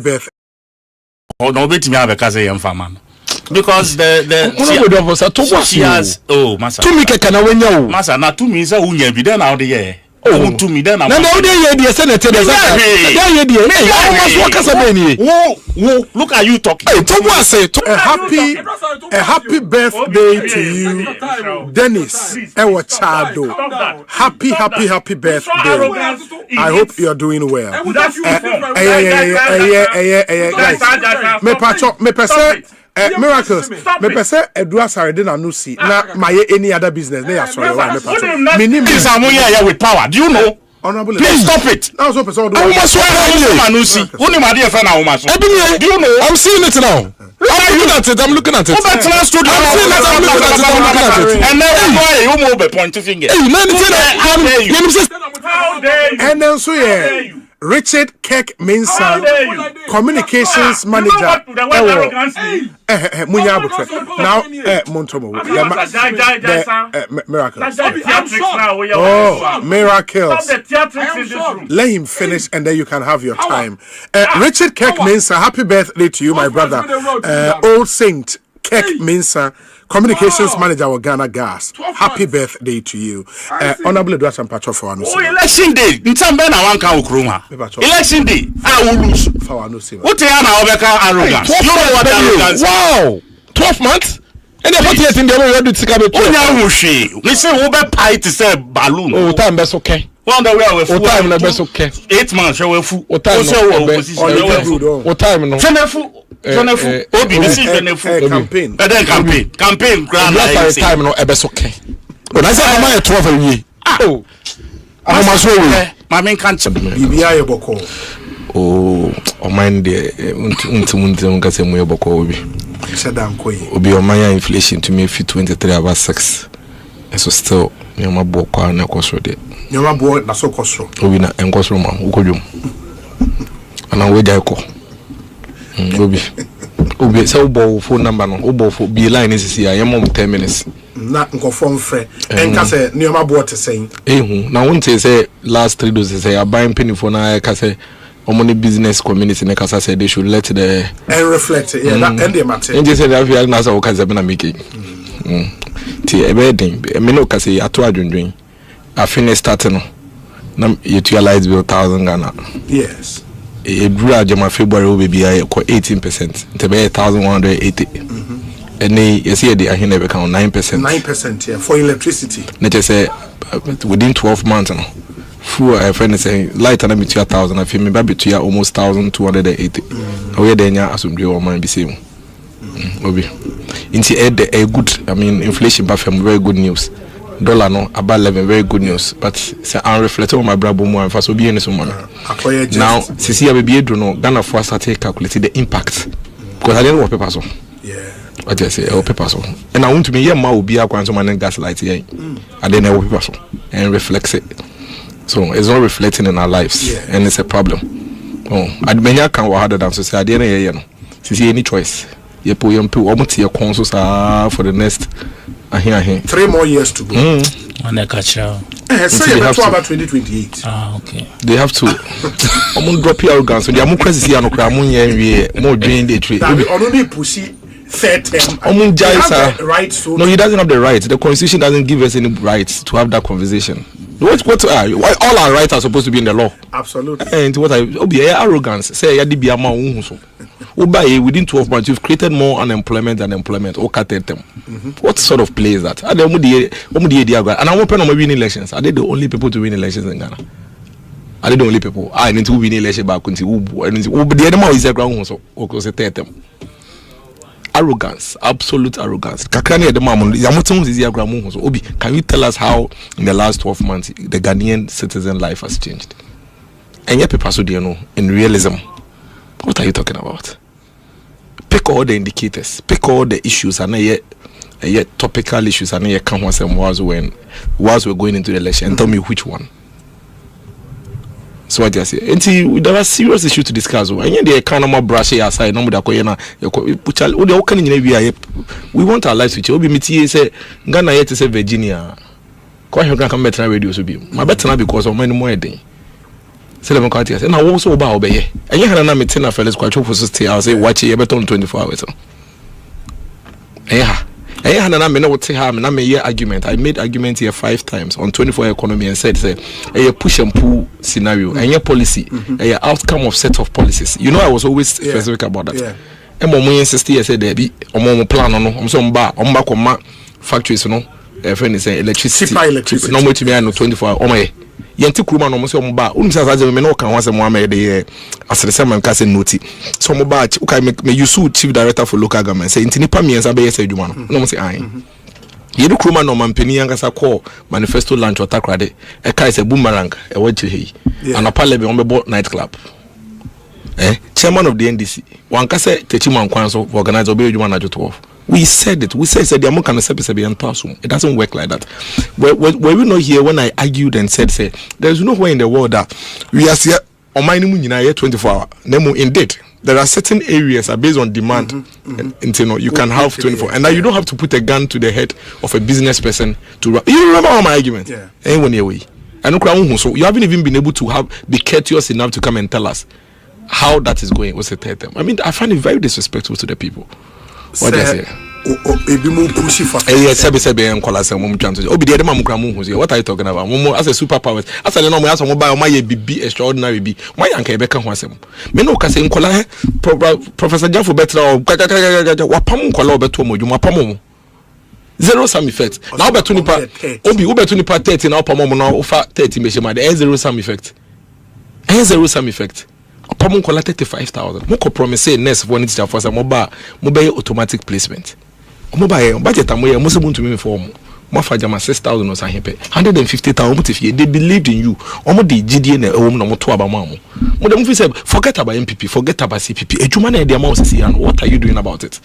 birthday. Oh, no, bet me have a case in farm. Because the she has massa. To me, can I win you? Massa, not to me, so we be done out the year. Oh, to me then. Now, the senator, look at you talking. A happy birthday to you, Dennis Ewachado. Happy birthday. I hope you are doing well. Miracles. Me pese Edua Saredina no see. Na my any other business. They are sorry. Minimum with power. Do you know? Honorable. Please stop it. Now so person do. Do you know? I'm seeing it now. I'm looking at it. And then why you move a point finger? And then so yeah. Richard Keck Mensah, communications manager. Now, Montomo. Miracles. Oh, miracles. Let him finish and then you can have your time. Richard Keck Mensah, happy birthday to you, my brother. Old Saint Keck Mensah, communications manager of Ghana Gas. Happy birthday to you. Honorable Edward and Pacho for election day. Election day. I will lose. What arrogance? You know what arrogance? Wow. 12 months? And they're not yet in the other to come. We say over pie to say balloon. Oh, time that's okay. Well, the way we time that's okay. 8 months, we full. What time? What time? campaign. Last time no okay. When I say I'm 12 a year. Oh. I'm as well. My main can't BBI boko. Oh, o mind there untum ka say mo boko obi. Sadam koyi. Obi o man inflation to me fit 23/6. So still nyoma boko na koso de. Nyoma bo na so koso. Obi na enkoso ma ukodwom. Ana we jai ko. Obi say obo phone number no obo for be line is here yemom 10 minutes. Na nkofom frɛ enka sɛ nneɛma bo te sɛn ehu na wonte say last 3 days say aban penny for na ka say omoni business community na kasa say they should let the and reflect yeah that end them at and say that we na say o ka say na making ti ebedin me no ka say ato adwendwen afine start no na utilize bill 1000 Ghana yes e dura jama February o be bia 18% nte be 1180 and you see the ahine be count 9%. 9% yeah for electricity. Let us say within 12 months no. Full a friend say light and be 2000 I feel me be to almost 1280. We dey nya asumdwe o man be same. Obi. Inti a good I mean inflation ba fam very good news. Dollar no about 11 very good news but say I reflect on my brabo mo and so be any so money. Now sisi be do no Ghana for start calculate the impact because I didn't want paper so. Yeah. What I say, paper so. And I want to be here, ma will be a quantum and gaslight here. And then I will paper so and reflects it. So it's not reflecting in our lives, and it's a problem. Oh, I'd many can work harder than so I didn't hear you. See any choice. You put your people almost your consoles for the next. I hear 3 more years to go. On the catch out. Say about 2028. Ah, okay. They have to. I'm gonna drop your arrogance. So they are more crazy. I'm more doing the trade. Only pussy. Third term. Right, so no, he doesn't have the right. The constitution doesn't give us any rights to have that conversation. Why all our rights are supposed to be in the law? Absolutely. And what arrogance. Say within 12 months you've created more unemployment than employment or cut them. What sort of play is that? And I won't pen win elections. Are they the only people to win elections in Ghana? Are they the only people? I need to win election back until the other is a ground so them. Arrogance, absolute arrogance. Can you tell us how in the last 12 months the Ghanaian citizen life has changed? And yet people do you know in realism. What are you talking about? Pick all the indicators, pick all the issues and yet topical issues and yet come once and whilst we're going into the election and tell me which one. So what I say, and there are serious issues to discuss. And they kind of more brush aside. No, we want our lives to change. We say Ghana yet to say Virginia. Quite you can come better radio to be. My better not because of many more day. Say them quite yes. And I also about obey. And you had an amateur fellas quite for 60 hours. Say watch it better on 24 hours. Yeah. I had an argument. I made argument here 5 times on 24 economy and said, say, a push and pull scenario and your policy, a outcome of set of policies. You know, I was always specific about that. And when we insist, I said, there be a more plan on some bar, on back on my factories, you know, a friend is saying electricity, no more to me, I know 24 hours. Oh, my. Yanti Kruma no muso mba unsa saje me no kan wase mo ame de asrese man ka se noti so mo ba uka me yusu chief director for local government say intini pa miensa be yesa adwuma no mo say an yedu Kruma no mampani yankasa call manifesto launch otakrade e kai se boomerang e wachi hei anapale be on be night club chairman of the NDC wanka se techiman kwan so organize obe adwuma na 12. We said it. We said the amount can be and pass. It doesn't work like that. Were we not here when I argued and said, say, there is nowhere in the world that we are here on my year 24 hours. Indeed, there are certain areas are based on demand. And you know, you can have 24, and now you don't have to put a gun to the head of a business person to run. You remember all my argument? Yeah. Anyone away. So you haven't even been able to be courteous enough to come and tell us how that is going. What's the third term? I mean, I find it very disrespectful to the people. What they say? Yes, and call what are you talking about? As a superpower, as I know, as a mobile, my be extraordinary be my uncle Beckham was him. Meno can say, Professor Jaffa better or Wapam Kolo Betomo, you mapamu. Zero sum effect. Now, Betunipa, Obi Ubetunipa 30 now, Pamomo now, 30 measure, the zero sum effect. Zero sum effect. Pamon kola 35,000. Moko promise next for needs for some mobile automatic placement. Mobile budget amoye mo se buntu me for mo. Mo fa jama 6,000 or sahin pe. 150,000 motive they believed in you. Omo de GDA na ewom na mo to aba mo. Mo dem fi say forget about MPP, forget about CPP. Ejuma na e dey ma osisi and what are you doing about it?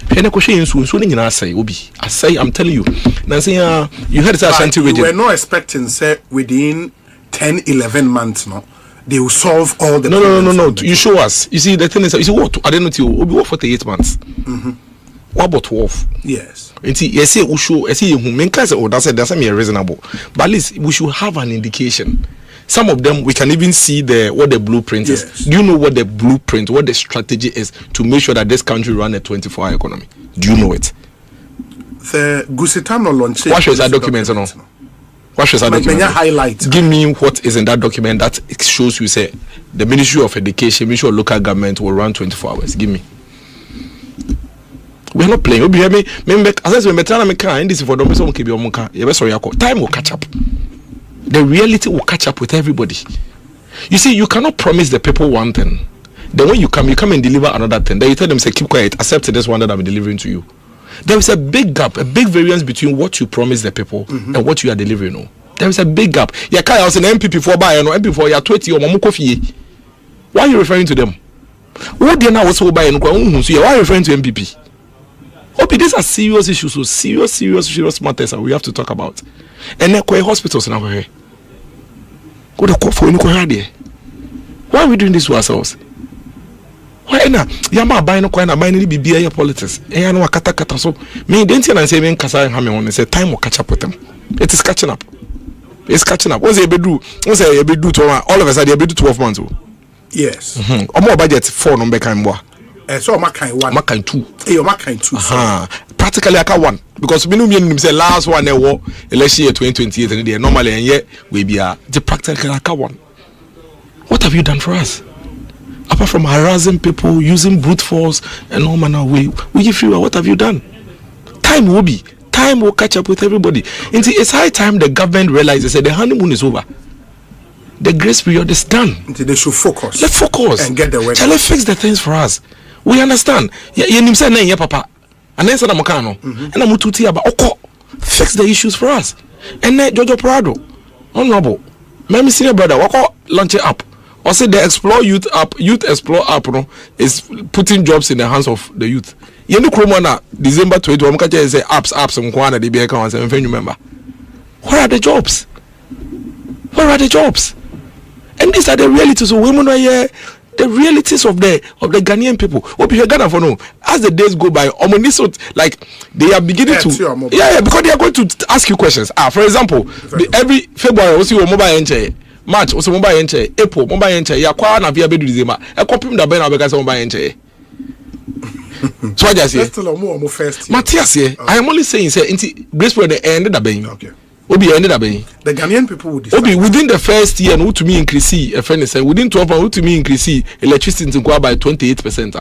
Pene ko hwe nsu ni nyina asai obi. Asai I'm telling you. Na say you heard say Ashanti region. We were not expecting say within 10-11 months no. They will solve all the No. You show us. You see, the thing is, you see what? I don't know. You will be 48 months. What about 12? Yes. And see, yes, we show. See, who make us oh, that's me reasonable. But at least we should have an indication. Some of them we can even see what the blueprint is. Do you know what the blueprint, what the strategy is to make sure that this country run a 24-hour economy? Do you know it? The Gusitano launch. What shows that document? No. What shows that document? Highlight. Give me what is in that document that shows you say the Ministry of Education, Ministry of Local Government will run 24 hours. Give me. We are not playing. You hear me? As I say, this for the time will catch up. The reality will catch up with everybody. You see, you cannot promise the people one thing. Then when you come and deliver another thing. Then you tell them, say, keep quiet, accept this one that I'm delivering to you. There is a big gap, a big variance between what you promise the people and what you are delivering. No, there is a big gap. Yeah, I was an MPP for buy, no MPP for 20 or Mamukofi. Why are you referring to them? What they now also buy and why are you referring to MPP? Okay, these are serious issues, so serious matters that we have to talk about. And then hospitals now here. Go to court for there. Why are we doing this to ourselves? Why na? Yama buy no coin, buy any BBI politics. Eh, no kata so. Me didn't and say me kasa ha me won say time will catch up with them. It is catching up. It's catching up. What's they do? What's they do to all of us? They be do 12 months. Yes. More budget 4 number kind more. So my kind 1, my kind 2. Eh, my kind 2. Practically I can 1 because me no mean say last one war election year 2028 and they normally and yet we be the practically I can 1. What have you done for us? Apart from harassing people, using brute force and all manner of way, we give you what have you done? Time will catch up with everybody. It's high time the government realizes that the honeymoon is over. The grace period is done. They should focus. Let's focus and get the work. Shall I fix the things for us? We understand. Yeah, papa. And then I'm and I'm tuti about fix the issues for us. And then Jojo Prado, honorable, my senior brother, launch it up. Or say the Explore Youth app, Youth Explore app, no, is putting jobs in the hands of the youth. You know, Kromana, December 21, say apps, and Kwana, the BK, and if you remember. Where are the jobs? Where are the jobs? And these are the realities of women are here. The realities of the Ghanaian people. What you Ghana for no? As the days go by, like they are beginning to because they are going to ask you questions. For example, every February we see a mobile NJ. March o se mo ba ye nche April mo ba ye nche ya kwa na via bedu December e kopim da ben na be ka se mo ba ye nche so I just say Matthias here I am only saying say grace for the end da ben okay Obi ended up being the Ghanaian people would decide. Obi within the first year no to me increase a friend say within 12 months to me increase electricity to by 28%.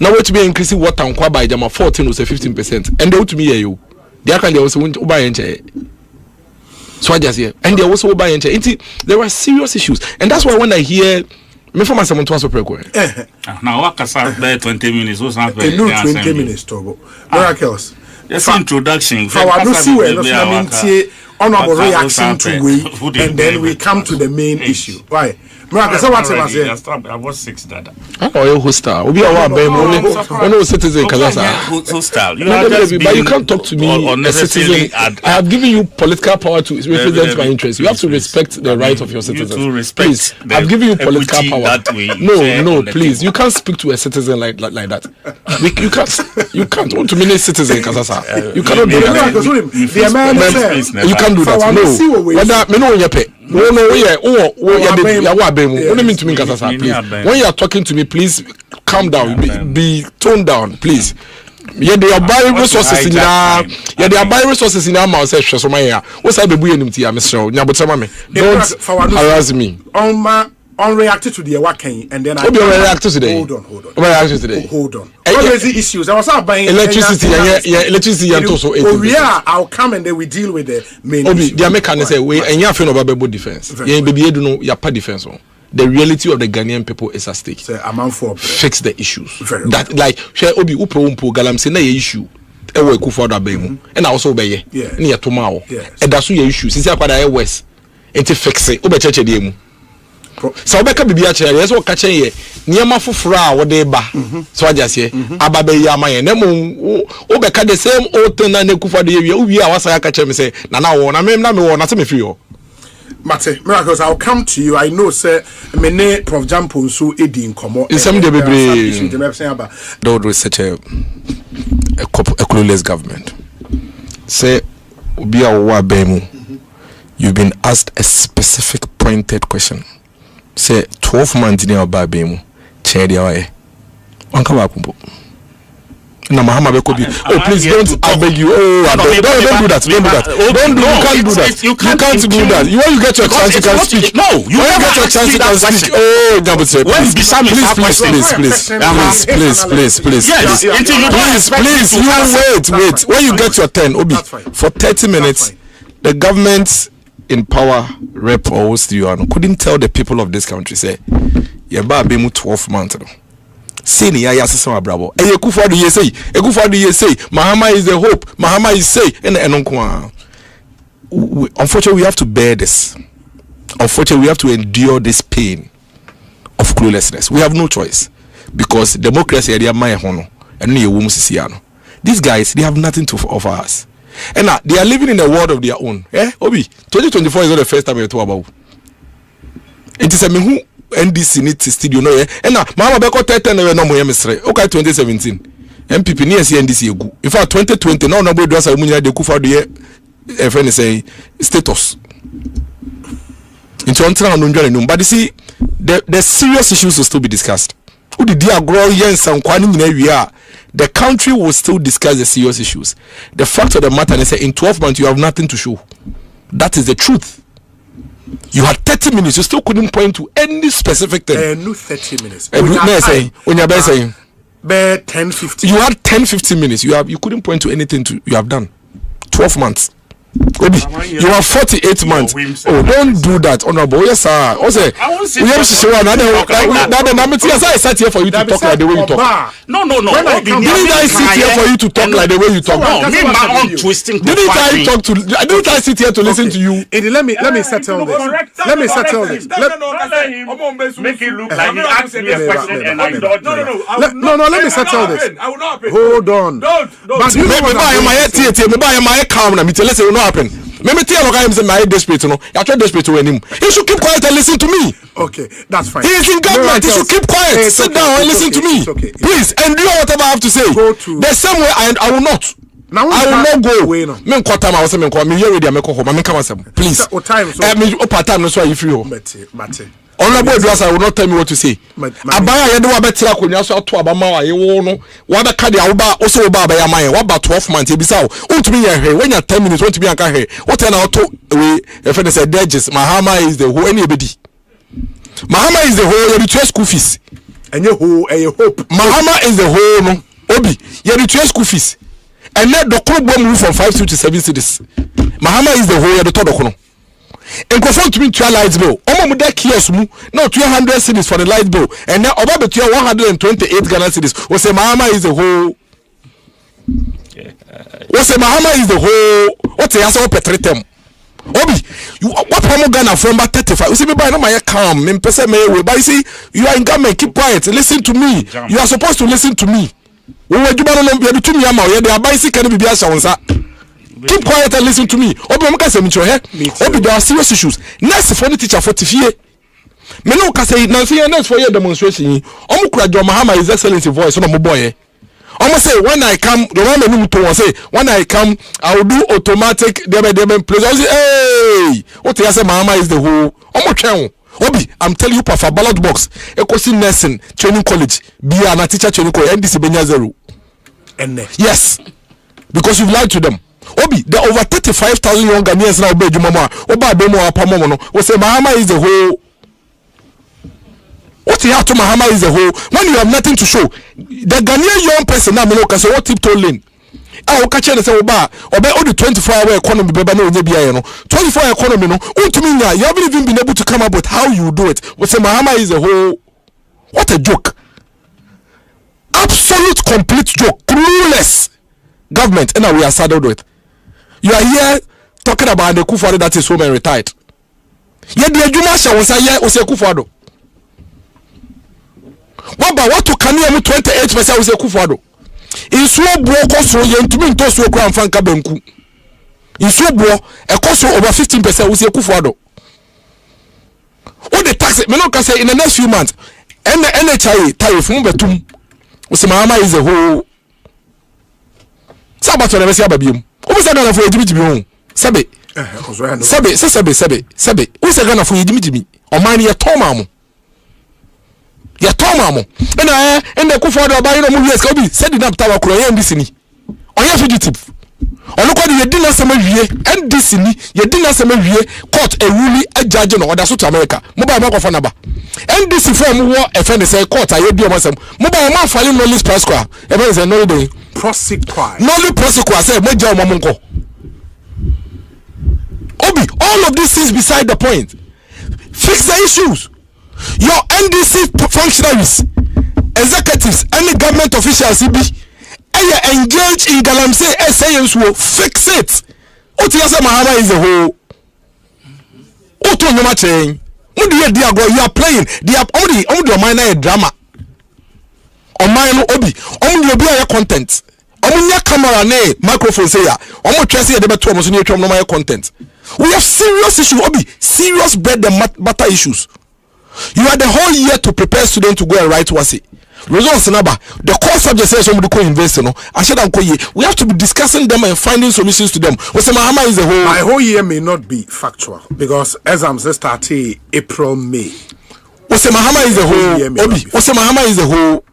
Now what to be increase water and by jama 14 or 15% and they to me you they can also went buy enche so I just here and they also buy enche there are serious issues and that's why when I hear me from someone to answer now what can 20 minutes or something 20 minutes to miracles. Yes, introduction. Honorable reaction to we, and then we come to the main issue. Right. I was 6 dada. Oh, you hostile. We are one citizen hostile. But you can't talk to me a citizen. I have given you political power to represent my interests. You have to respect the right of your citizens. Please, I've given you political power. No, please. You can't speak to a citizen like that. You can't. To me, citizen, you cannot do that. You can't do that. No. Whether me know your pay. No, when you are talking to me, please calm down, be toned down, please. Yeah, they are buying resources in our mouth. So my what's I be doing to you, Mr. Don't harass me. On reacted to the Awaken and then I reacted today. Hold on. What is the issues? I was out buying electricity and also I'll come and then we deal with the main issue. The Americans say we and you have about defense. Yeah, baby, you don't know your defense. The reality of the Ghanaian people is at stake. Fix the issues. That like share obi upo galam say na issue. Ewe kufa da bemu. And also be ye. Ni tomorrow. And that's your issue. Since akwada west. Enti fix it. Obe cheche dey mu. So obeka bibia chere yes wo ka chen ye niema foforo a wo de ba so aja se ababe ya maye na mo obeka the same old thing na nekufa de ye wi a wasa ya ka chen me say na wo na me wo na se me fi yo Mate miracles I'll come to you I know say me ne Prof Jampo so edi nkomo some de bebre don't do such a clueless government say obi a wo abemu you've been asked a specific pointed question. Say 12 months in our baby, chair the way. Uncle Wakumbo. No, Mahama Bekobi. Oh, please don't. I beg you. Oh, don't do that. Don't do that. You can't do that. You can't do that. You want to get your chance, you can speak. No, you want to get your chance, you can speak. Oh, Gambo said. Please. Yes. Please. You wait. When you get your turn, Obi, for 30 minutes, the government in power rep or host you couldn't tell the people of this country say ye ba be mu 12 months no say ni ya asesa bravo e Kufuor do ye say Mahama is the hope Mahama is say and unfortunately we have to bear this. Unfortunately we have to endure this pain of cluelessness. We have no choice because democracy area my hono and no ye wo musisi no. These guys, they have nothing to offer us. And now they are living in a world of their own. Obi, 2024 is not the first time we talk about. It is a me who NDC need to studio no. And now Mama Beko 10 no more yemesre. Okay, 2017. MPP near NDC egu. In fact 2020 now nobody does a munya de Kufuor de friend say status. Into until no njale no. But you see the serious issues will still be discussed. Who did dia grow yens and kwani nyina wi the country will still discuss the serious issues. The fact of the matter is that in 12 months you have nothing to show. That is the truth. You had 30 minutes, you still couldn't point to any specific thing. No 30 minutes. When you're saying 10-15. You had 10-15 minutes. You couldn't point to anything you have done. 12 months. Obi, you have 48 months. Oh, don't do that, honorable. Yes, sir. Also, we have to show another. I sat here for you to talk like the way you talk. No. Didn't I sit here for you to talk like the way you talk? No, me my own twisting. Didn't I sit here to listen to you? Let me settle this. Let me settle this. Make it look like he asked me a question and I dodged. No. Let me settle this. Hold on. But you know happen. Maybe tell you guys my desperate no. You try desperate to him. He should keep quiet and listen to me. Okay, that's fine. He is in government. He should keep quiet. Sit down and listen to me. Please endure whatever I have to say. The same way I will not. Now I will not go. Me quarter time I was saying me here ready I make home. Me come some. Please. Me part time no so you free. Mate. Honorable Adviser will not tell me what to say. Abaya ye do abetira konya so ato abama wa ye wo no. Wa be ka dia wo ba o so wo ba abaya man. Wa ba 12 months e bisa wo. Untumi ye hwe. When you 10 minutes untumi anka hwe. What na auto we e fe say Dodges Mahama is the whole any ebedi. Mahama is the whole you the school fees. And you who e hope. Mahama is the whole no. Obi you the school fees. And let the club move from 5 to 7 cities. Mahama is the whole you the todo and confront me to a light bill. Omo muda kiosk mu no 200 cities for the light bill and now over between 128 Ghana cities. We say Mahama is the whole. We say Mahama is the whole. What they answer petritem. Obi, you what promo Ghana from 35? You see me by no my calm. Me pese me we but you see you are in government. Keep quiet. Listen to me. You are supposed to listen to me. We were jubano no be to me ama. You dey buy si can be bia shawonsa. Keep quiet and listen to me. Obi mo ka say me here. Obi there are serious issues. Next for the teacher for tifie. Me no ka say na say next for your demonstration. Omo kura John Mahama His Excellency voice no mo boy. Omo say when I come, the one me to say when I come I will do automatic debe place. I say hey, what you say Mahama is the whole. Omo twen. Obi, I'm telling you for ballot box. Ekosi nursing training college. Be a teacher training college NDC benya 0. Yes. Because you've lied to them. Obi, there are over 35,000 young Ghanaians now. Obi, Oba Domo Apamono no. We say Mahama is the whole. What you have to Mahama is the whole. When you have nothing to show, the Ghanaian young person now me say what tiptoe lane. I will catch you and say Oba only 24-hour economy beba no nye biya no. 24-hour economy no. Untuminya, you haven't even been able to come up with how you do it. We say Mahama is the whole. What a joke. Absolute complete joke. Clueless government and now we are saddled with. You are here talking about the Kufuado that is home and retired. Yet the Jumasha was a year was a Kufuado. What about what to Kanye 28% was a Kufuado? In so broke so yen to me to so crown Franka Benku. In so broke a cost over 15% was a Kufuado. What the tax me no can say in the next few months and the NHI tariff betum was Mahama is the whole Sabato never see Ababium. Who say Ghana for Jimmy? Sabe. Who say Ghana for Jimmy? Or mine your Tomamo. Your Tomamo. And the Kufuado by no years can be setting up Tower Croy and Disney. On your fugitive. On look at your dinner summer year and Disney, your dinner summer year caught a ruling a judge on order to America. Mobile Mark of Anaba. And this from war a friend say court I do myself. Mobile man filing no list press square. Ever is another day. Prosecute. No only prosecute say Major Mamunko. Obi, all of these things beside the point. Fix the issues. Your NDC functionaries, executives, any government officials engage in Galamsey essays will fix it. Otiasa Mahama is the whole. Oto no matching. You are playing. They are only minor drama. On my Obi, only be a content. Only camera ne microphone say ya. Omo trust the better almost near no my content. We have serious issues, Obi, serious bread and butter issues. You had the whole year to prepare students to go and write wasi. Results number. The core subject says somebody co invest no. I said we have to be discussing them and finding solutions to them. Mahama is the whole. My whole year may not be factual because exams start April, May. Mahama is the whole. Obi. Mahama is the whole.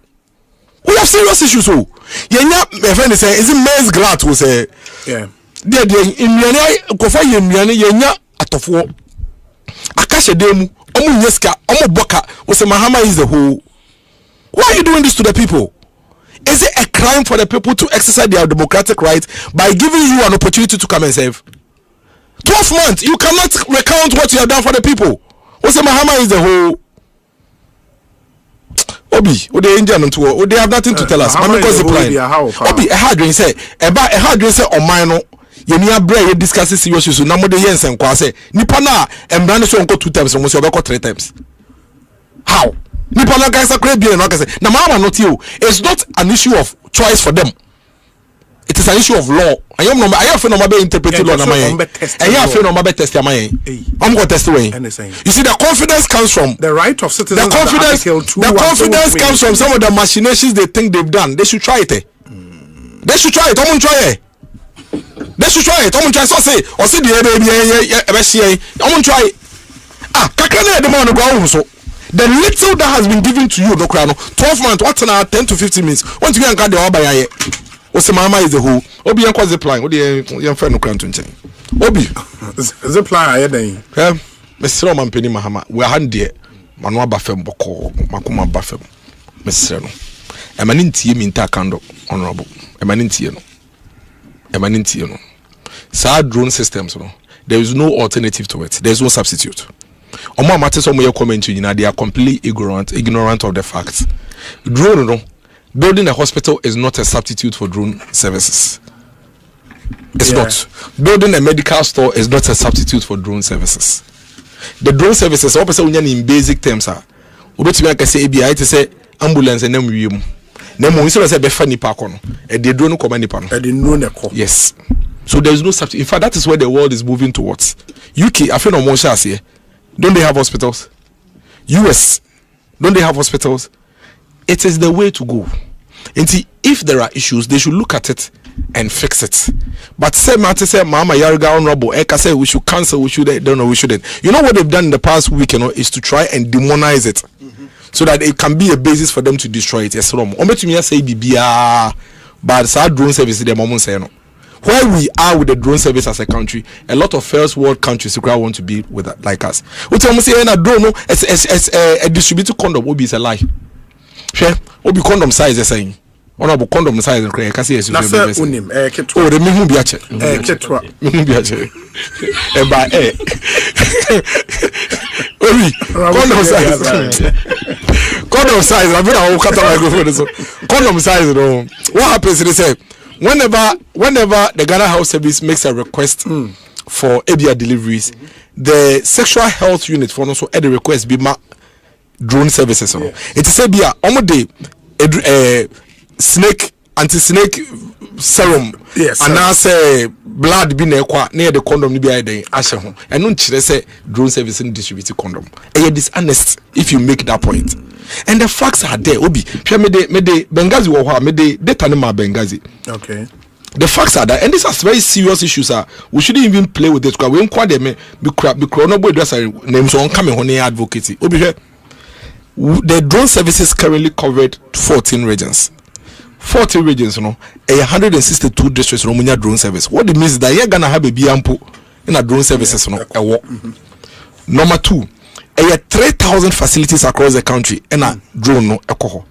We have serious issues. So, my friend is saying, is it men's glad to say? Yeah. In Miana, Kofa Yenya atofo. Akasha demu. Omu Yeska. Omu Boka. Mahama is the whole. Why are you doing this to the people? Is it a crime for the people to exercise their democratic rights by giving you an opportunity to come and serve? 12 months, you cannot recount what you have done for the people. Mahama is the whole. Obi, they have nothing to tell us. Obi, a hard dream say, on mine. Yenia bra discuss serious issues. Na mo de yen sen kwa say nipa na embra ne so nko 2 times mo se obeko 3 times. How? Nipa na guys akra bi na say na mama not you. It's not an issue of choice for them. It is an issue of law. I am fe no be interpret law na mayen. I am fe no be test ya mayen. I'm go test way. You see the confidence comes from the right of citizens. The confidence comes from some of the machinations they think they've done. They should try it. They should try it. Try it. They should try it. I'm try so say or see the baby I'm try kakra the man go so the little that has been given to you no cry no 12 months what na 10 to 15 minutes want to be anka the oba yaye o se mama is the whole obi yanko zip line o de yan friend no cry to nchen obi zip line aye den mesro man peni mahama we han de manu abafem boko makoma abafem mesre no emani ntie mi nta kando honorable emani ntie no sa drone systems no there is no alternative to it. There is no substitute. Omo amate so mo comment you they are completely ignorant of the facts. Drone no building a hospital is not a substitute for drone services. It's not. Building a medical store is not a substitute for drone services. The drone services all person in basic terms are obetumi aka say ebi it say ambulance and them wiem. Na mo nso say be fa nipa ko no e de drone ko ma nipa no. E de no ne ko. Yes. So there is no substitute. In fact, that is where the world is moving towards. UK, I feel no more shares here. Don't they have hospitals? US, don't they have hospitals? It is the way to go. And see, if there are issues, they should look at it and fix it. But say Mama Yarga honorable, Eka say we should cancel, we shouldn't, don't know, we shouldn't. You know what they've done in the past week, is to try and demonize it. So that it can be a basis for them to destroy it. Yes, Rom. Ometumia say BBA, but our drone service the moment say no. Where we are with the drone service as a country, a lot of first world countries want to be with that, like us. We tell me say na drone no, as a distributed condom will be a lie. Share, will be condom size saying. Honorable condom size and cray. Kasi yes. Na se unim. Ketwa. Oh, the me bi ache. Ketwa. Me bi ache. Ba Ori. Condom size. Condom size. I mean, I will cut my microphone. So condom size. No. What happens? They say. Whenever the Ghana Health Service makes a request for ABR deliveries, the sexual health unit for also the request be drone services. Yeah. It is a be a snake anti-snake serum. Yes. And now say blood be near the condom ni be a day. And no say drone service and distributed condom. And you're dishonest if you make that point. And the facts are there. Obi, me Benghazi wo me data ma Benghazi. Okay. The facts are there, and these are very serious issues. We shouldn't even play with it. We don't them be chronobo address names on coming on advocacy. Obi, the drone services currently covered 14 regions. 40 regions, 162 districts. Romunia drone service. What it means is that you're gonna have a biampo in a drone services. Number 2. 3,000 facilities across the country and a drone no alcohol.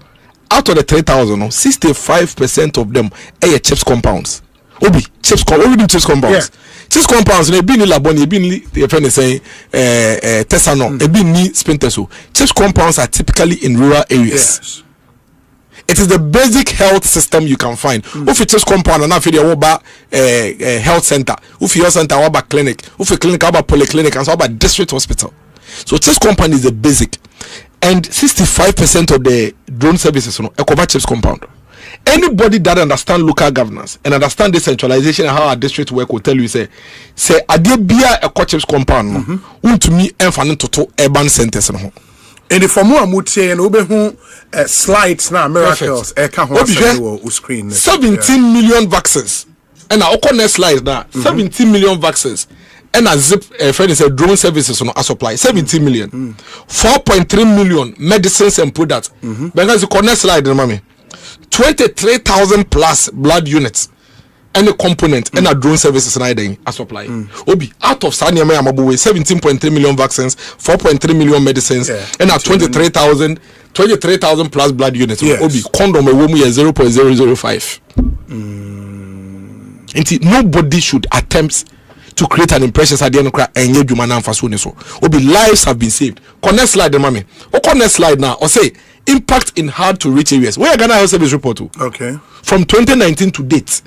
Out of the 3,000, 65% of them are chips compounds. Obi chips compounds. Yeah. Chips compounds they be in Laboni, be in the friend is saying Tessano, be in Spinteso. Chips compounds are typically in rural areas. Yes. It is the basic health system you can find. If it is compound and if you about health center, if your center about clinic, if a clinic about polyclinic and so about district hospital. So chips compound is the basic, and 65% of the drone services cover chips compound. Anybody that understand local governance and understand decentralization and how our district work will tell you say adebia a chips compound to me enfane toto urban centers no. And the form more mutie and obehu slides na miracles ka ho screen 17 million vaccines and na okone slides na 17 million vaccines. And a zip friend is a drone services on a supply 17 million 4.3 million medicines and products because the corner slide mommy 23,000 plus blood units and a component and a drone services and a supply obi out of Sanya Mabuwe 17.3 million vaccines 4.3 million medicines and a 23,000 plus blood units. Obi condom a woman 0.005 nobody should attempt to create an impression at the end of cry and yet human so obi lives have been saved. Connect slide the mommy. O connect slide now or say impact in hard to reach areas. Where Ghana Health Service report to? Okay. From 2019 to date.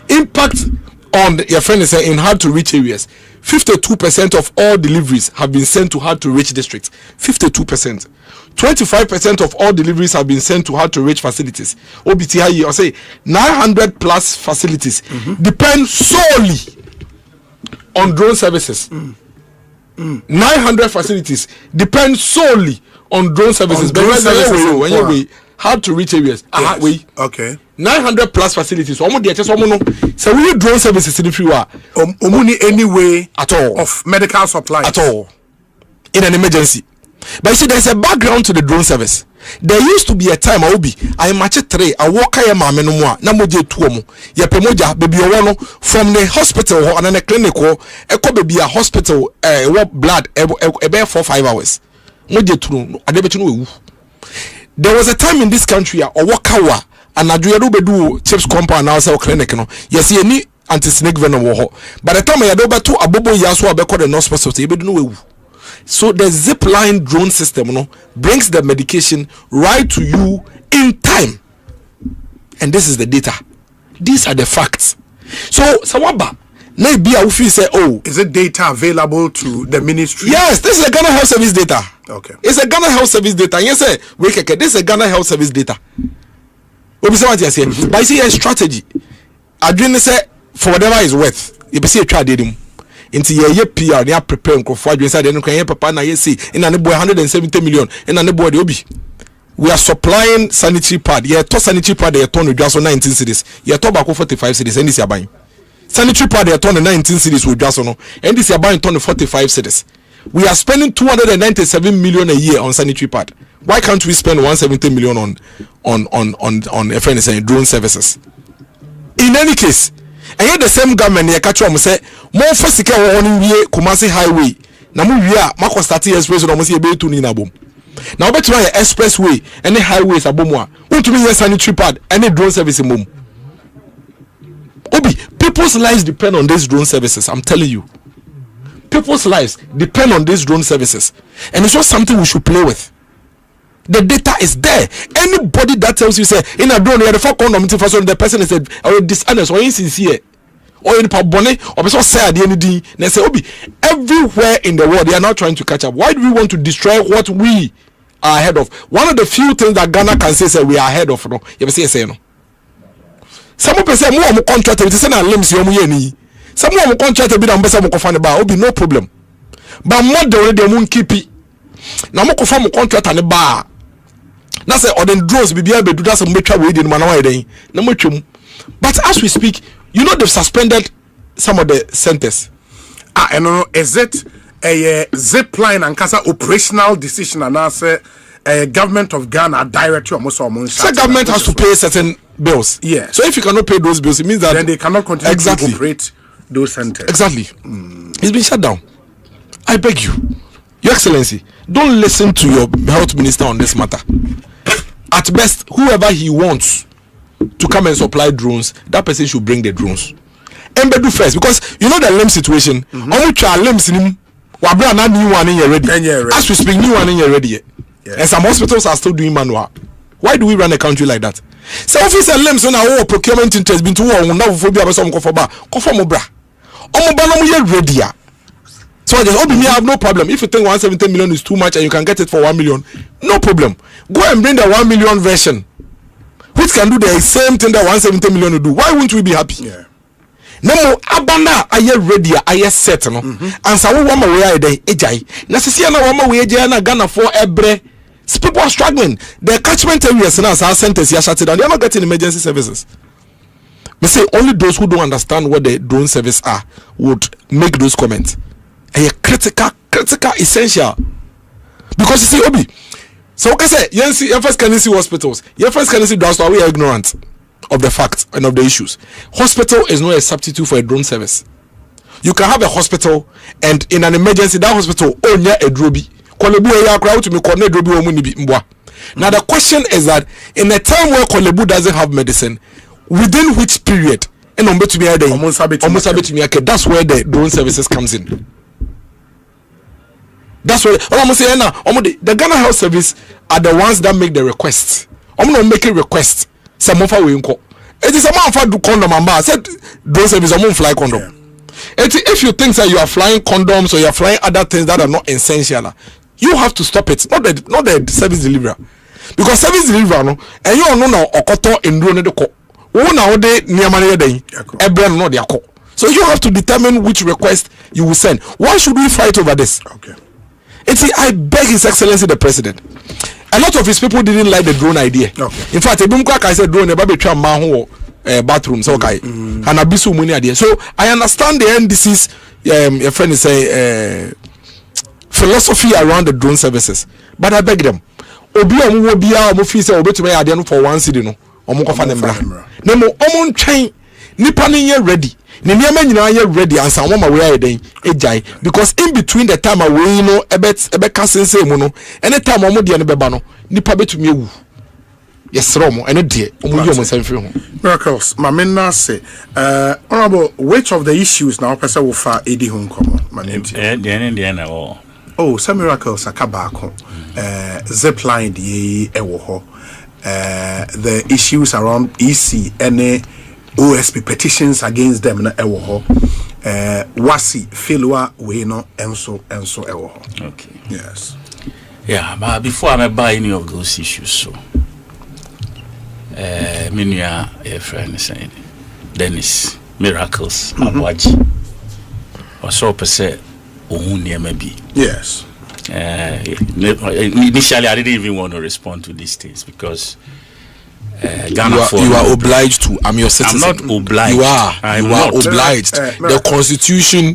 Impact on your friend is saying in hard to reach areas. 52% of all deliveries have been sent to hard to reach districts. 52%. 25% of all deliveries have been sent to hard to reach facilities. OBTI or say 900 plus facilities depend solely on drone services. 900 facilities depend solely on drone services. Anyway, how to reach areas. Yes. Okay. 900 plus facilities. Almost the so we drone services in the free any way at all of medical supplies at all in an emergency. But you see, there's a background to the drone service. There used to be a time I match 3 I walk I am no more na moje 2 mu ye pemoja baby owo from the hospital and the clinic e baby a hospital blood about 4-5 hours moje 2 adebechi no ewu. There was a time in this country or wakawa and aduyedo bedu chips compound now say clinic no yes ye ni anti-snake venom wo ho. By the time I do beto abobo yaso abeko the hospital say bedu no ewu. So the zip line drone system brings the medication right to you in time. And this is the data. These are the facts. So Sawaba, maybe I will say, oh, is it data available to the ministry? Yes, this is a Ghana Health Service data. Okay. It's a Ghana Health Service data. Yes, sir. This is a Ghana Health Service data. But I see a strategy. I didn't say for whatever is worth. You see a trade into ye PR they are preparing for inside the can papa na see in an boy 170 million in an boy obi. We are supplying sanitary pad. Yeah, to sanitary pad they turn just on 19 cities. Yeah, to back 45 cities and this are buying. Sanitary pad they turn 19 cities with just on and this are buying turn 45 cities. We are spending 297 million a year on sanitary pad. Why can't we spend 170 million on FNS drone services? In any case, and yet the same government they catch them say more physical on we Kumasi highway. Na mu wia mako start express no mo say be to ni na bom. Now bet try expressway any highways abom a. Untumi yes sanitary pad any drone service mom. Obi, people's lives depend on these drone services. I'm telling you. People's lives depend on these drone services. And it's not something we should play with. The data is there. Anybody that tells you say in a drone, you have the 4 condom the person is dishonest or insincere or in pabone or person say the anything. They say Obi, everywhere in the world they are now trying to catch up. Why do we want to destroy what we are ahead of? One of the few things that Ghana can say we are ahead of. No, you say no. Some people say more contract with say na limbs you ni. Some more contract be na mbesa mo kofa ba Obi no problem. But more the already mo keep it. Na mo kofa mo contract ne ba. Na say or then drones be bia be do that some metwa we dey man why dey na mo twem. But as we speak, you know they've suspended some of the centers. And no, is it a zip line and kasa operational decision and say government of Ghana directly almost so government has to pay certain bills. Yeah. So if you cannot pay those bills, it means that then they cannot continue to operate those centers. Exactly. It's been shut down. I beg you, Your Excellency, don't listen to your health minister on this matter. At best, whoever he wants to come and supply drones, that person should bring the drones. And do first, because you know the limb situation. Limbs in new one in ready. As we speak, new one in ready. And some hospitals are still doing manual. Why do we run a country like that? So officer limbs on our procurement interest been to war now for be some ready. So I have no problem. If you think 170 million is too much and you can get it for 1 million, no problem. Go and bring the 1 million version, which can do the same thing that 170 million will do. Why won't we be happy? Yeah. No more abana aye ready aye set no. And so one more way dey ejai. Na sisi na one more way ejai na Ghana for ebre. People are struggling. The catchment areas now our centers here shut down. They are not getting emergency services. Me say only those who don't understand what the drone service are would make those comments. A critical, essential. Because you see, Obi. So okay, say your first can see hospitals. Your first can see doctors. We are ignorant of the facts and of the issues. Hospital is not a substitute for a drone service. You can have a hospital and in an emergency that hospital own a drobi. Now the question is that in a time where Kolebu doesn't have medicine, within which period that's where the drone services comes in. That's where the Ghana Health Service are the ones that make the requests. I'm not making requests. Some of we it is a man for do condom and bar said drone service are fly condom. Yeah. If you think that you are flying condoms or you are flying other things that are not essential, you have to stop it. Not the service deliverer, because service deliverer no and you know now okoto in drone de ko. Who now de niamane dey ebren no de akọ. So you have to determine which request you will send. Why should we fight over this? Okay. I beg His Excellency the President. A lot of his people didn't like the drone idea. Okay. In fact, I said drone never be bathroom. So okay, and abisu money idea. So I understand the NDC's your friend is saying philosophy around the drone services, but I beg them. Obi omo bi a omo fi say obetumi ade no for 1 cedi no omo kofa ne mra. Na mo omo ntwen nipa ne ye ready. Ne niam nyina ye ready ansa wo ma we aye den ejai because in between the time we no ebe ka sense mu no anytime omo de ne beba no nipa betumi ewu. Yes romo eno de omo yi omo sanfiri ho. Miracles ma me na say honorable, which of the issues now person will fa edi ho nkomo manenti de na o. Oh, some Miracles akabako zip line the ewo the issues around EC and OSP petitions against them na ewo ho wasi failure we no enso ewo ho. Okay. Yes. Yeah, but before I buy any of those issues, so Minya a friend saying Dennis Miracles Aboagye or so per se maybe. Yes. Initially I didn't even want to respond to these things because Ghana you are obliged to. I'm your citizen. I'm not obliged. You are obliged. The Constitution.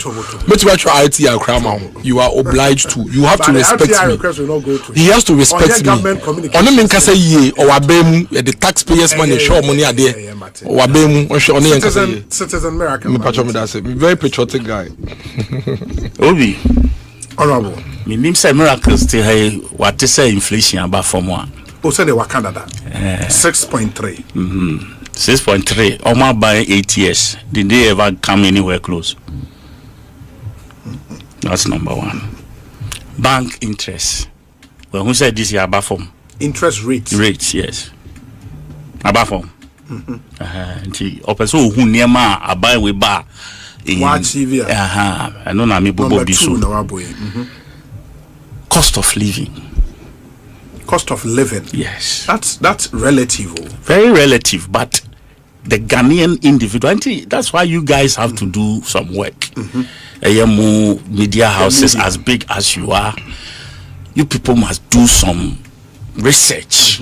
You are obliged to. You have to respect me. He has to respect me. On the say ye or abem the taxpayers' money show money are there. Or abem citizen American. Very patriotic guy. Obi. Honorable. My name say Miracles still hey what to say inflation about for more. Say they were Canada 6.3. 6.3. Almost by 8 years. Did they ever come anywhere close? That's number one. Bank interest. Well, who said this year above form? Interest rates. Rates, yes. Above form. So who near ma abai we bar. I know na me bobo bisu. Cost of living. Cost of living. Yes. That's relative. Very relative, but the Ghanaian individual, that's why you guys have to do some work. Media houses as big as you are, you people must do some research.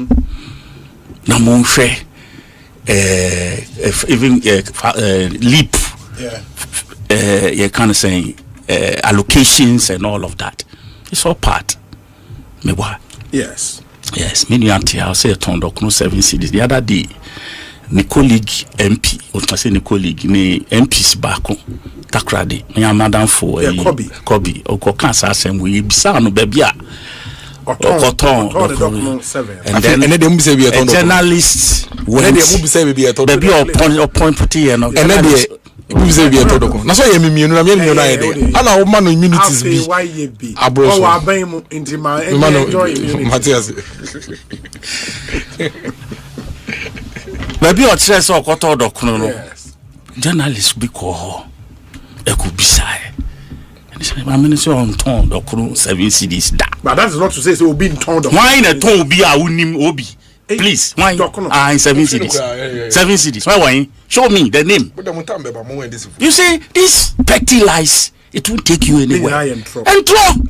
Even leap, you kind of saying allocations and all of that. It's all part. Yes. Yes, many auntie, I'll say a ton of 7 cities. The other day, my colleague MP, or I say my colleague, my MP's back on Takrade, my madam for Kobe, or Cancer, and we beside no baby. And then a journalist, when they be a point putty and who say be a todoko. Na so ye me na me no na ye dey. Ana wo man immunities bi. Abro so. Wa ban mu intima enjoy immunity. Matthias. Baby o tire so okoto odokunu no. Journalist bi ko ho. E ku bisae. And say my minister on ton dokunu 7 cedis da. But that is not to say so obi ton dokunu. Why na ton obi a unim obi? Please, why? 7 cities. 7 cities. Why? Show me the name. You see, these petty lies, it won't take you anywhere. And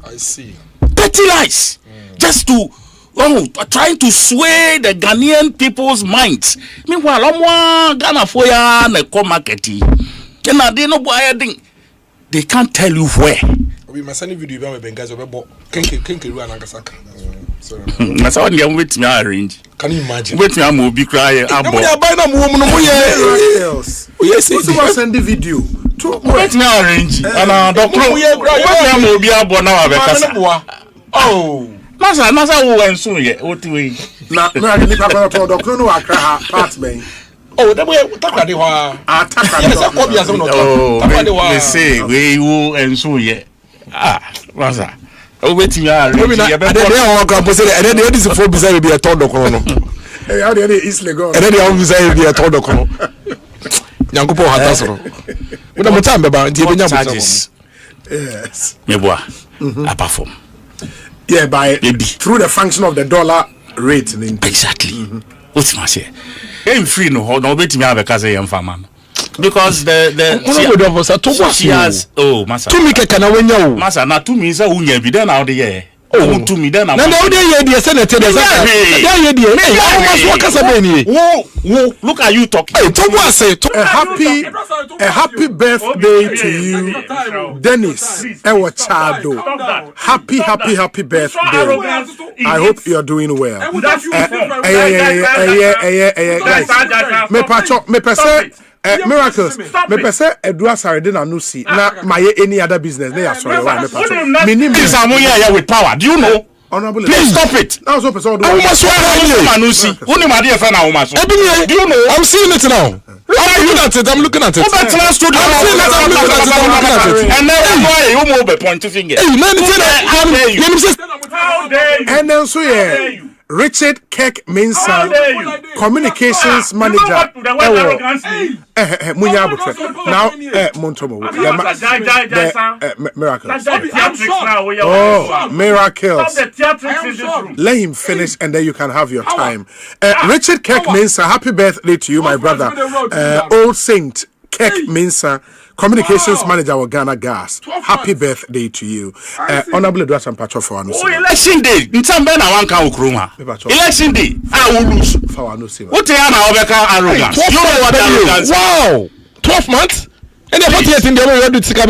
I see. Petty lies. Just to trying to sway the Ghanaian people's minds. Meanwhile, Ghana for ya na come market. They can't tell you where. We must send video about Bengazi about Kenkeru and Nagasaka. That's how you wait me arrange. Can you imagine? Wait me, I'm be crying. I'm buying a woman. Yes. Who send the video? Wait me arrange. And doctor, I'm be a bon now. Oh, Massa, who went soon yet? What do we? Not doctor, no, I can't part me. Oh, that way, Takadi. They say we will and so yet. Massa. Oh, wait, you are. And then the is a 4 beside be a tondo chrono. How the is legal. And then the officer be a tondo chrono. Yankopo Hatasro. With a time about charges. Yes. Meboa. Apart from. Yeah, by through the function of the dollar rate. Exactly. What's my say? I'm free no wait me have a case young farmer. Because she has massa na to me say unya bi then now the year Oh, to me then. Now the senator. Look at you talking. A happy birthday to you, Dennis Ewachado. Happy birthday. I hope you are doing well. Miracles. Me pese Edua Sarede na no see. Na my any other business. They are sorry. Why me pacho? Minimum is here with power. Do you know? Honorable. Please stop it. Now so person do. Do you know? I'm seeing it now. I'm looking at it. And then why you move a point finger? And then so yeah. Richard Keck Mensah, communications manager. Now, Montomo. Miracles. Oh, miracles. Let him finish and then you can have your time. Richard Keck Mensah, happy birthday to you, my brother. Old Saint Keck Mensah, communications manager of Ghana Gas. Happy birthday to you. Honorable Edward Sampacho for us. Election day. Election day. I will lose. What are arrogance? You know what arrogance? Wow. 12 months? And then what you think they will do to come?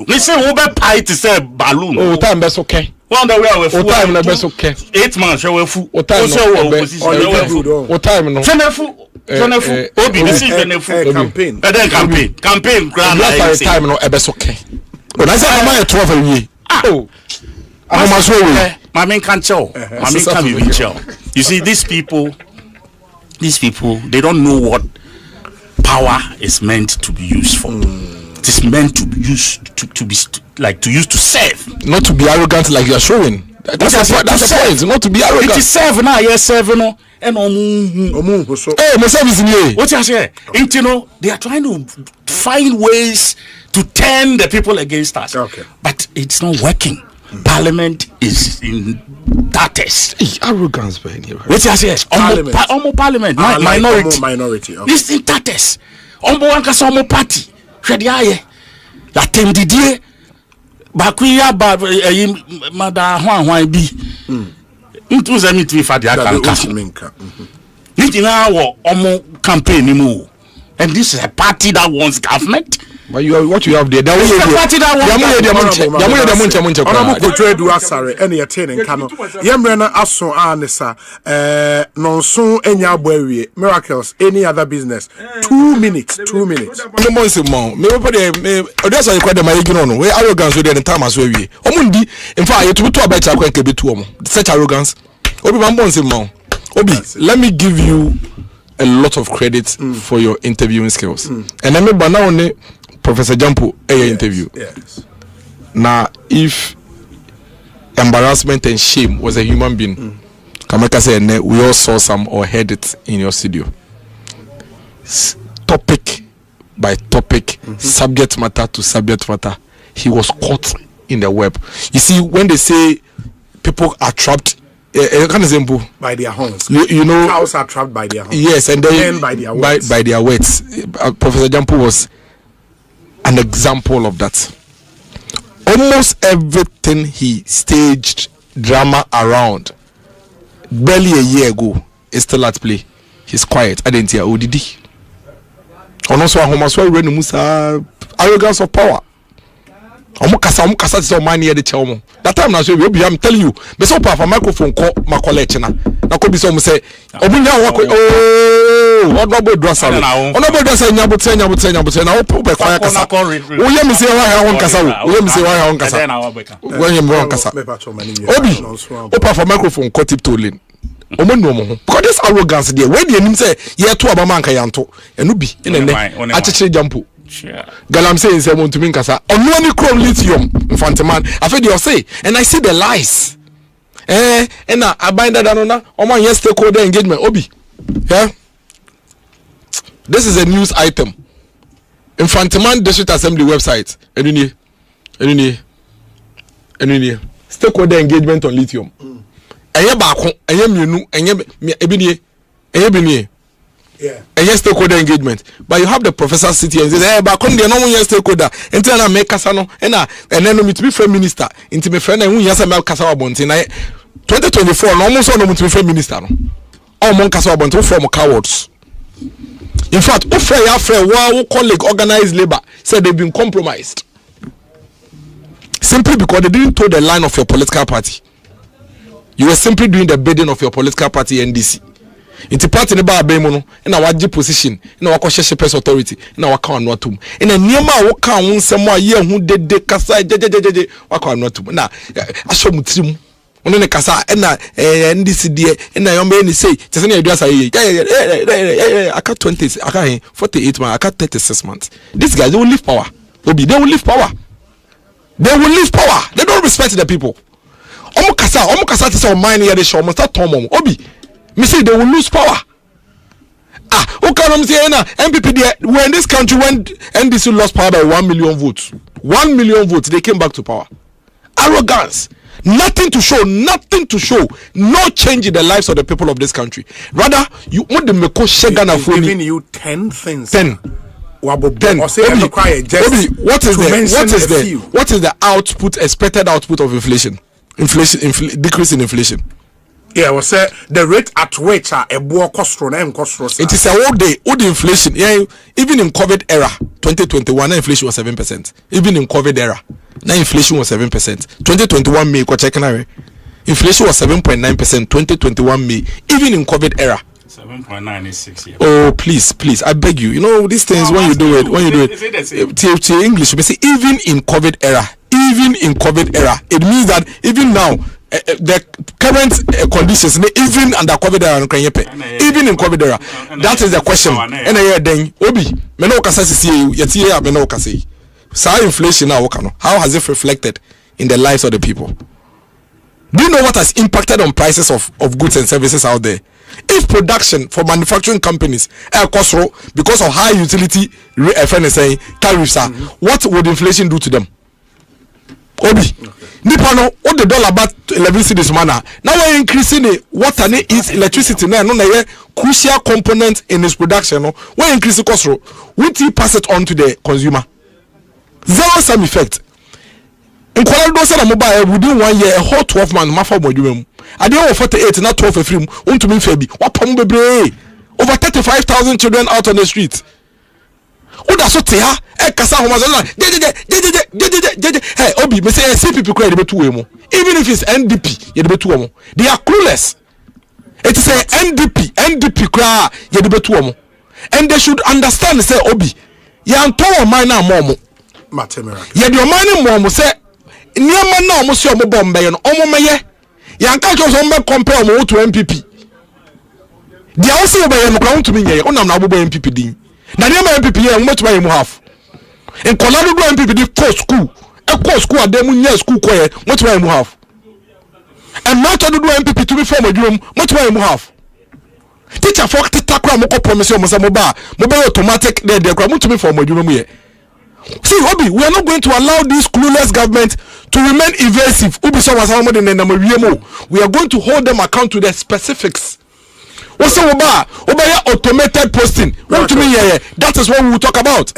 We say over pie to say balloon. Oh, time that's okay. One day we are full. Time that's okay. 8 months we are full. What time? What time? No. Obi, this is the campaign. Campaign. Last time no ebes okay. When I say I'm 12 a year. Oh. My main can't tell. My main can't even tell. You see, these people, they don't know what power is meant to be used for. It is meant to be used to serve, not to be arrogant like you are showing. That's the point. Not to be arrogant. It is serve now. Yes, serve no. And hey, my service in here. What you say? You know, they are trying to find ways to turn the people against us. Okay. But it's not working. Parliament is in tatters. Arrogance, man. What you say? Parliament. Minority. Okay. This in tatters. Omo party. Shediaye. La tendidie. Bakuya mada hwan bi. Into the meet with Fadia Kanka. Omo campaign anymore. And this is a party that wants government. But what you have there, that is the party that wants Miracles, any other business. 2 minutes. No more say more. Me that's why you call them we arrogance with the time as we. Omundi, in fact, you to about such arrogance. Obi man say more. Obi, let me give you a lot of credit for your interviewing skills. And I remember now only Professor Jampo interview. Yes. Now, if embarrassment and shame was a human being, Kameka said, we all saw some or heard it in your studio. Topic by topic, subject matter to subject matter, he was caught in the web. You see, when they say people are trapped by their horns. You know, cows are trapped by their horns. Yes, and then by their words. By their words. Professor Jampo was an example of that. Almost everything he staged drama around barely a year ago is still at play. He's quiet. I didn't hear ODD. And also, arrogance of power. That time now, I'm telling you, be so powerful microphone call my collection. Now could be some say, oh, what about Drasser? Honorable Drasser, Nyabutan, now put a quiet Casa. William is here, I want Casa. William is here, I want Casa. William wrong Casa. Obi, open for microphone, cut it to Lin. Because this arrogance there, when you say, yeah, to Abamanka Yanto, and Ubi, in a name, actually Jampo. Galam saying someone to me kasa only chrome lithium infanteman I feel you say and I see the lies and I bind that on my yes stakeholder engagement Obi. Yeah, this is a news item. Infanteman District Assembly website any stakeholder engagement on lithium eye baako eye mienu eye ebinie stakeholder engagement. But you have the professor sitting and say, hey, but come there, no one stakeholder. And then I make Casano, and then me to be prime minister. Into my friend, and we have a Casano Bonti. 2024, almost all of to be prime minister. All mon Casano Bonti from cowards. In fact, our colleague organized labor said they've been compromised. Simply because they didn't toe the line of your political party. You were simply doing the bidding of your political party, NDC. It's a party in the in our position, in our conscious authority, in our count notum. In a Nima, what count some more year who did the Casa, what count notum. Now, I show Mutrim. On the Casa, and NDC, and I may say, I got 20, I got 48 months, I got 36 months. These guys, they will leave power. They will leave power. They will leave power. They don't respect the people. Omukasa to say mine here they show must start Tom Obi. Me say they will lose power. Okay, say na MPP there when in this country when NDC lost power by 1 million votes. 1 million votes they came back to power. Arrogance. Nothing to show, no change in the lives of the people of this country. Rather, you want the Meko Shegana for giving you 10 things. 10. What is the output, expected output of inflation? Decrease in inflation. Yeah, was the rate at which a boa costro and costro. It is a all the inflation. Yeah, even in COVID era, 2021, inflation was 7%. Even in COVID era, now inflation was 7%. 2021 May, inflation was 7.9%. 2021 May, even in COVID era. 7.9 is 6 years. Oh, please, I beg you. You know these things when you do it. English, we say even in COVID era, it means that even now the current conditions, even under COVID era, even in COVID era, that is the question. And then Obi, meno kasa see you, yetiye meno kasa. So inflation now, how has it reflected in the lives of the people? Do you know what has impacted on prices of goods and services out there? If production for manufacturing companies cost because of high utility tariffs, what would inflation do to them? Obi, Nipano, what the dollar about 11 cities manner. Now we're increasing the water is electricity now, no crucial component in its production. No, we're increasing cost. Would you pass it on to the consumer? Zero sum effect. In Kuala mobile within 1 year, a whole 12 months, my father would I didn't 48, not 12 for him. Want to be Fabi. What Pombe? Over 35,000 children out on the streets. Who does so say? Hey, Obi, me say see people cry the two emo. Even if it's NDP, you the two emo. They are clueless. It is a NDP cry, you the two emo. And they should understand. Say Obi, you anto mine na momo. Matemera. You the mine momo say. Niama na omo si omo bombe yo omo meye. Yanka jo so mbe compare omo to MPP. Dia o se obeye no kwa ntumi nyeye. Onam na obo MPP din. Na niama MPP ye omo tuma ye mu half. En kolado do MPP di co school. E school ademu nya school ko ye mo tuma ye mu half. En ma to do MPP to be form adwum mo tuma ye mu half. Teacher for tita kwa mo ko promise mo se mo ba mo be automatic there kwa mo tumi form adwum mu ye. See, Obi, we are not going to allow this clueless government to remain evasive. We are going to hold them account to the specifics. What's about automated posting? That is what we will talk about.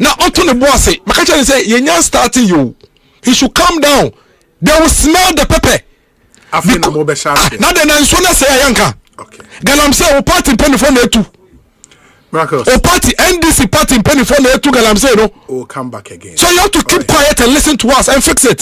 Now, onto the boss say, Makacha say, Yenya starting you. He should calm down. They will smell the pepper. Now the Nansona say Yanka. Okay. Galam say, party penny for there too. Marcus. Party NDC party in penny for the two galam say no. We'll come back again. So you have to keep quiet and listen to us and fix it.